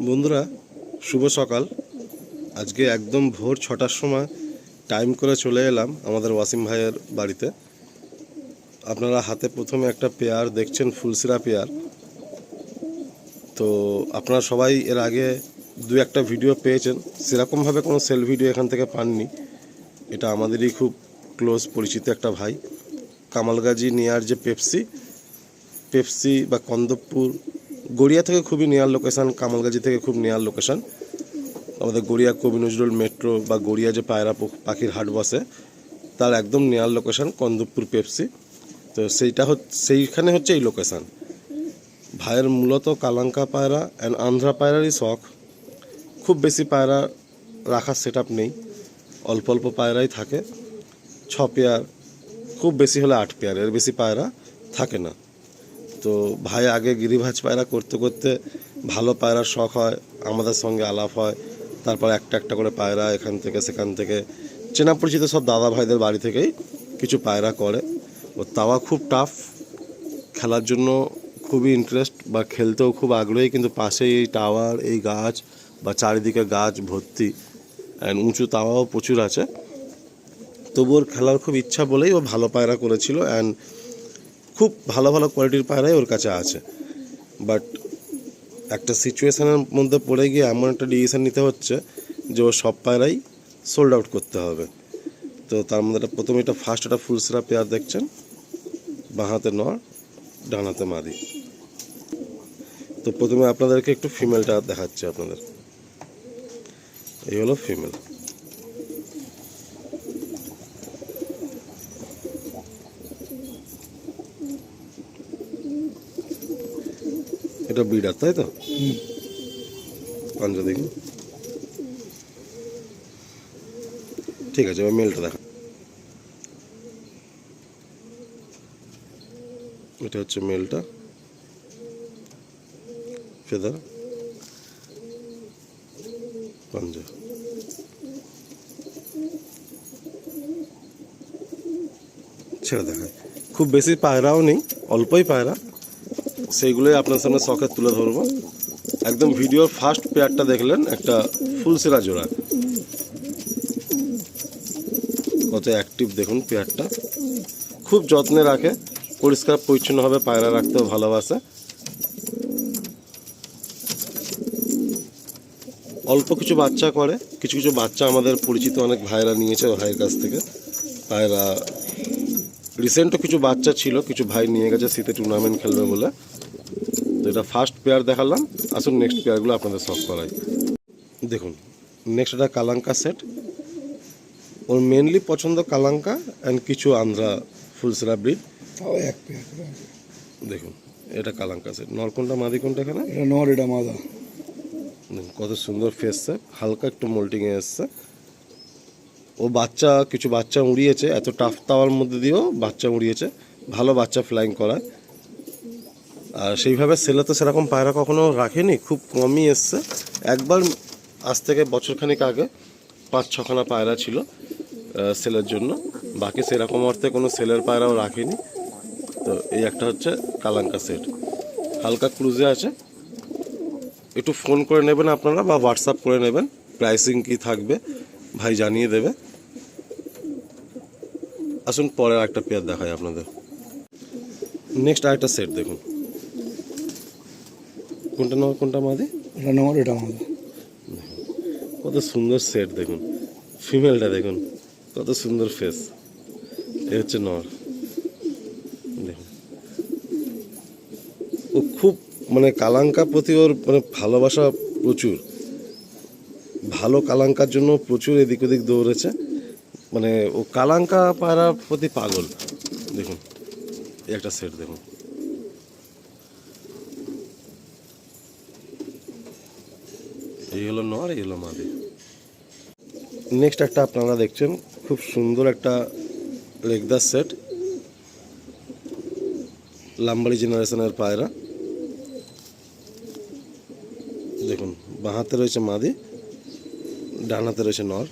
বন্ধুরা, শুভ সকাল। আজকে একদম ভোর 6টার সময় টাইম করে চলে এলাম আমাদের ওয়াসিম ভাইয়ের বাড়িতে। আপনারা হাতে প্রথমে একটা পেয়ার দেখছেন, ফুলসিরা পেয়ার। তো আপনারা সবাই এর আগে দু একটা ভিডিও পেয়েছেন, সেরকমভাবে কোনো সেল ভিডিও এখান থেকে পাননি। এটা আমাদেরই খুব ক্লোজ পরিচিত একটা ভাই। কামালগাজি নিয়ার যে পেপসি বা কন্দবপুর, গড়িয়া থেকে খুবই নিয়ার লোকেশান, কামালগাজি থেকে খুব নিয়ার লোকেশান। আমাদের গড়িয়া কবি নজরুল মেট্রো বা গড়িয়া যে পায়রা পাখির হাট বসে, তার একদম নিয়ার লোকেশান কন্দবপুর পেপসি। তো সেইখানে হচ্ছে এই লোকেশান। ভাইয়ের মূলত কালাঙ্কা পায়রা অ্যান্ড আন্ধ্রা পায়রারই শখ। খুব বেশি পায়রা রাখার সেট আপ নেই, অল্প অল্প পায়রাই থাকে। 6 পেয়ার, খুব বেশি হলে 8 পেয়ার, এর বেশি পায়রা থাকে না। তো ভাই আগে গিরিবাজ পায়রা করতে করতে ভালো পায়রার শখ হয়, আমাদের সঙ্গে আলাপ হয়। তারপর একটা একটা করে পায়রা এখান থেকে সেখান থেকে চেনা পরিচিত সব দাদা ভাইদের বাড়ি থেকেই কিছু পায়রা করে। ও তাওয়া খুব টাফ, খেলার জন্য খুবই ইন্টারেস্ট বা খেলতেও খুব আগ্রহী, কিন্তু পাশেই এই টাওয়ার, এই গাছ বা চারিদিকে গাছ ভর্তি, অ্যান্ড উঁচু তাওয়াও প্রচুর আছে। তবু ওর খেলার খুব ইচ্ছা বলেই ও ভালো পায়রা করেছিল, অ্যান্ড খুব ভালো ভালো কোয়ালিটির পায়রাই ওর কাছে আছে। বাট একটা সিচুয়েশানের মধ্যে পড়ে গিয়ে এমন একটা ডিসিশান নিতে হচ্ছে যে ও সব পায়রাই সোল্ড আউট করতে হবে। তো তার মধ্যে প্রথমে ফার্স্ট একটা ফুলসিরা পেয়ার দেখছেন, বাঁ হাতে নর, ডান হাতে মাদি। তো প্রথমে আপনাদেরকে একটু ফিমেলটা দেখাচ্ছি আপনাদের। এই হলো ফিমেল। এটা ব্রিডার, তাই তো? পাঞ্জা দেখুন। ঠিক আছে, এবার মেলটা দেখা। এটা হচ্ছে মেলটা, ফেদার, পাঞ্জা। ছেড়ে দেখায়। খুব বেশি পায়রাও নেই, অল্পই পায়রা, সেইগুলোই আপনার সামনে শখে তুলে ধরবো। একদম ভিডিওর ফার্স্ট পেয়ারটা দেখলেন, একটা ফুলসিরা জোড়া। কত অ্যাক্টিভ দেখুন পেয়ারটা, খুব যত্নে রাখে, পরিষ্কার পরিচ্ছন্নভাবে পায়রা রাখতেও ভালোবাসে। অল্প কিছু বাচ্চা করে, কিছু কিছু বাচ্চা আমাদের পরিচিত অনেক ভাইরা নিয়েছে ভাইয়ের কাছ থেকে পায়রা। রিসেন্টও কিছু বাচ্চা ছিল, কিছু ভাই নিয়ে গেছে শীতে টুর্নামেন্ট খেলবে বলে। তো এটা ফার্স্ট পেয়ার দেখালাম, আসুন নেক্সট পেয়ারগুলো আপনাদের শখ করাই। দেখুন, নেক্সট এটা কালাঙ্কা সেট। ওর মেনলি পছন্দ কালাঙ্কা অ্যান্ড কিছু আন্ধ্রা ফুলসিরা ব্রিড। দেখুন, এটা কালাঙ্কা সেট। নর কোনটা মাদি কোনটা? এখানে এটা নর, এটা মাদা। কত সুন্দর ফেস, হালকা একটু মোল্টিংয়ে এসছে। ও কিছু বাচ্চা উড়িয়েছে, এত টাফ তাওয়ার মধ্যে দিয়েও বাচ্চা উড়িয়েছে, ভালো বাচ্চা ফ্লাইং করায়। আর সেইভাবে সেলে তো সেরকম পায়রা কখনো রাখেনি, খুব কমই এসছে। একবার আজ থেকে বছরখানিক আগে 5-6খানা পায়রা ছিল সেলের জন্য, বাকি সেরকম অর্থে কোনো সেলের পায়রাও রাখেনি। তো এই একটা হচ্ছে কালাঙ্কা সেট, হালকা ক্রুজে আছে। একটু ফোন করে নেবেন আপনারা বা হোয়াটসঅ্যাপ করে নেবেন, প্রাইসিং কি থাকবে ভাই জানিয়ে দেবে। আসুন পরের একটা পেয়ার দেখাই আপনাদের। নেক্সট আরেকটা সেট দেখুন, কোনটা নর কোনটা মাদি? এটা নর, এটা মাদা। কত সুন্দর সেট দেখুন, ফিমেলটা দেখুন কত সুন্দর ফেস। এ হচ্ছে নর। দেখুন, ও খুব কালাঙ্কা প্রতি ওর ভালোবাসা প্রচুর। ভালো কালাঙ্কার জন্য প্রচুর এদিক ওদিক দৌড়েছে, ও কালাঙ্কা পায়রার প্রতি পাগল। দেখুন, এই একটা সেট দেখুন। এই হলো নর, এই হলো মাদি। নেক্সট একটা আপনারা দেখছেন, খুব সুন্দর একটা লেগদার সেট, লাম্বাড়ি জেনারেশনের পায়রা। দেখুন, বাঁ হাতে রয়েছে মাদি, ডান হাতে রয়েছে নর।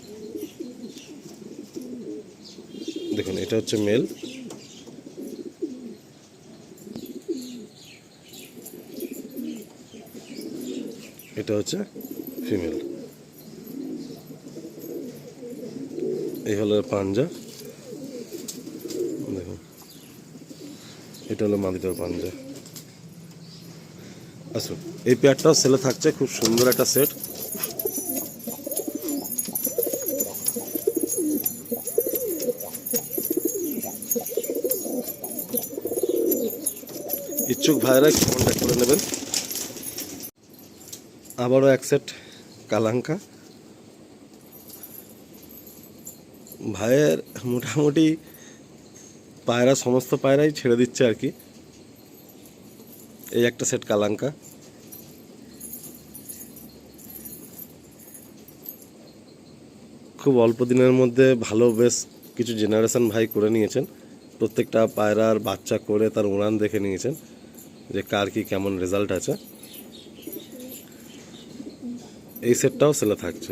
দেখুন, এটা হচ্ছে মেল। এটা হচ্ছে ফিমেল। এই হলো পাঞ্জা, দেখুন এটা হলো মাদিটার পাঞ্জা। আসুন, এই পেয়ারটাও সেলে থাকছে, খুব সুন্দর একটা সেট। ইচ্ছুক ভাইরা কন্ট্যাক্ট করে নেবেন। আবারও এক সেট কালাঙ্কা। ভাইয়ের মোটামুটি পায়রা, সমস্ত পায়রাই ছেড়ে দিচ্ছে আর কি। এই একটা সেট কালাঙ্কা। খুব অল্প দিনের মধ্যে ভালো বেশ কিছু জেনারেশন ভাই করে নিয়েছেন। প্রত্যেকটা পায়রার বাচ্চা করে তার উড়ান দেখে নিয়েছেন যে কার কি কেমন রেজাল্ট আছে। এই সেটটাও সেলে থাকছে।